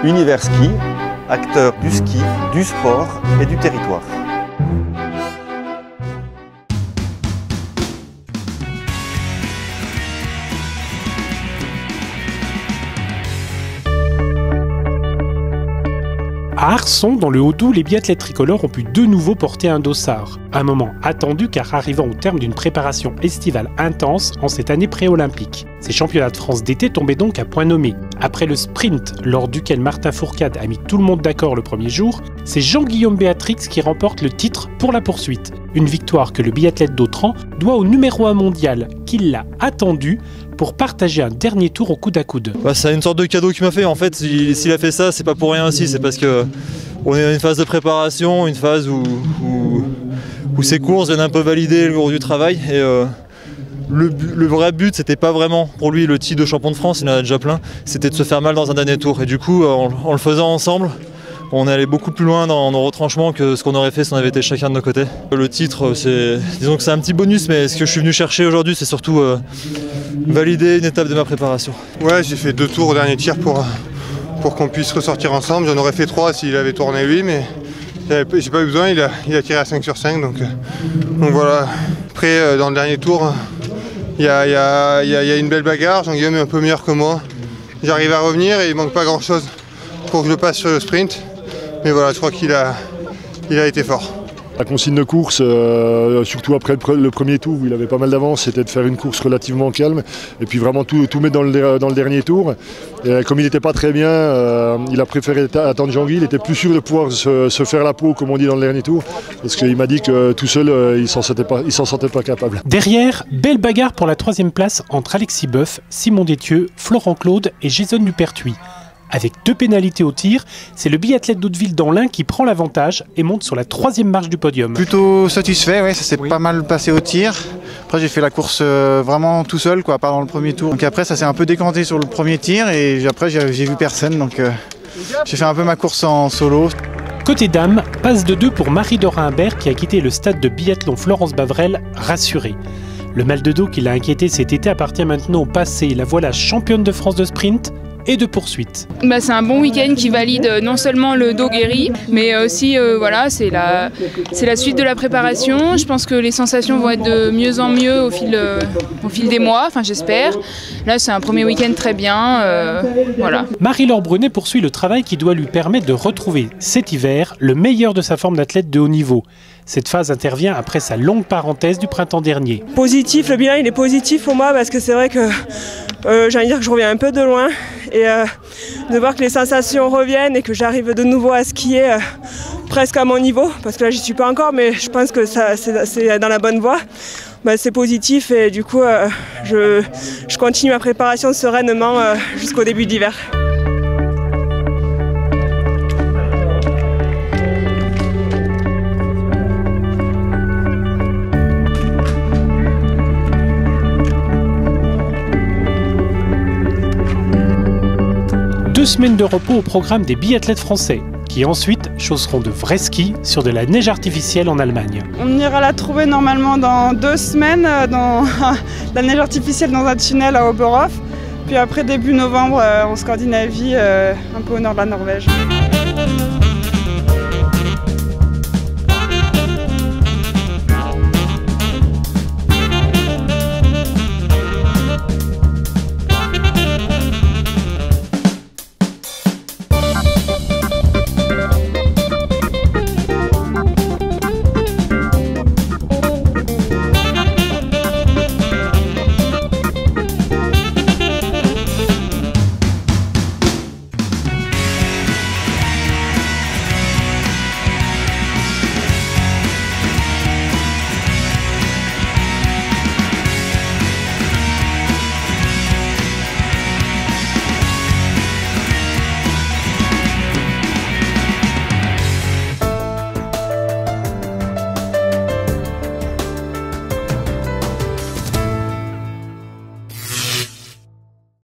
Univers Ski, acteur du ski, du sport et du territoire. À Arçon, dans le Haut-Doubs, les biathlètes tricolores ont pu de nouveau porter un dossard. Un moment attendu car arrivant au terme d'une préparation estivale intense en cette année pré-olympique. Ces championnats de France d'été tombaient donc à point nommé. Après le sprint, lors duquel Martin Fourcade a mis tout le monde d'accord le premier jour, c'est Jean-Guillaume Béatrix qui remporte le titre pour la poursuite. Une victoire que le biathlète d'Autran doit au numéro 1 mondial, qui l'a attendu pour partager un dernier tour au coude à coude. C'est une sorte de cadeau qu'il m'a fait. En fait, s'il a fait ça, c'est pas pour rien aussi. C'est parce que on est dans une phase de préparation, une phase où ces courses viennent un peu valider le cours du travail. Et le vrai but, c'était pas vraiment pour lui le titre de champion de France, il en a déjà plein. C'était de se faire mal dans un dernier tour. Et du coup, en le faisant ensemble, on est allé beaucoup plus loin dans nos retranchements que ce qu'on aurait fait si on avait été chacun de nos côtés. Le titre, disons que c'est un petit bonus, mais ce que je suis venu chercher aujourd'hui, c'est surtout valider une étape de ma préparation. Ouais, j'ai fait 2 tours au dernier tir pour qu'on puisse ressortir ensemble. J'en aurais fait 3 s'il avait tourné lui, mais j'ai pas eu besoin, il a tiré à 5 sur 5. Donc voilà. Après, dans le dernier tour, il y a une belle bagarre. Jean-Guillaume est un peu meilleur que moi. J'arrive à revenir et il manque pas grand-chose pour que je passe sur le sprint. Mais voilà, je crois qu'il a été fort. La consigne de course, surtout après le premier tour où il avait pas mal d'avance, c'était de faire une course relativement calme et puis vraiment tout mettre dans le dernier tour. Et comme il n'était pas très bien, il a préféré attendre Jean-Guy. Il était plus sûr de pouvoir se faire la peau, comme on dit, dans le dernier tour, parce qu'il m'a dit que tout seul, il s'en sentait pas capable. Derrière, belle bagarre pour la 3e place entre Alexis Boeuf, Simon Détieux, Florent Claude et Jason Dupertuis. Avec 2 pénalités au tir, c'est le biathlète d'Hauteville dans l'Ain qui prend l'avantage et monte sur la 3e marche du podium. Plutôt satisfait, oui, ça s'est pas mal passé au tir. Après j'ai fait la course vraiment tout seul, pas dans le premier tour. Donc après ça s'est un peu décanté sur le premier tir et après j'ai vu personne, donc j'ai fait un peu ma course en solo. Côté dames, passe de 2 pour Marie-Dora Imbert qui a quitté le stade de biathlon Florence Bavrel, rassurée. Le mal de dos qui l'a inquiété cet été appartient maintenant au passé. La voilà championne de France de sprint et de poursuite. C'est un bon week-end qui valide non seulement le dos guéri, mais aussi voilà, c'est la suite de la préparation. Je pense que les sensations vont être de mieux en mieux au fil des mois, enfin j'espère. Là c'est un premier week-end très bien, voilà. Marie-Laure Brunet poursuit le travail qui doit lui permettre de retrouver cet hiver le meilleur de sa forme d'athlète de haut niveau. Cette phase intervient après sa longue parenthèse du printemps dernier. Positif, le bilan il est positif pour moi parce que c'est vrai que j'allais dire que je reviens un peu de loin et de voir que les sensations reviennent et que j'arrive de nouveau à skier presque à mon niveau, parce que là j'y suis pas encore mais je pense que c'est dans la bonne voie. C'est positif et du coup je continue ma préparation sereinement jusqu'au début de l'hiver. Deux semaines de repos au programme des biathlètes français, qui ensuite chausseront de vrais skis sur de la neige artificielle en Allemagne. On ira la trouver normalement dans 2 semaines, dans la neige artificielle dans un tunnel à Oberhof. Puis après début novembre en Scandinavie, un peu au nord de la Norvège.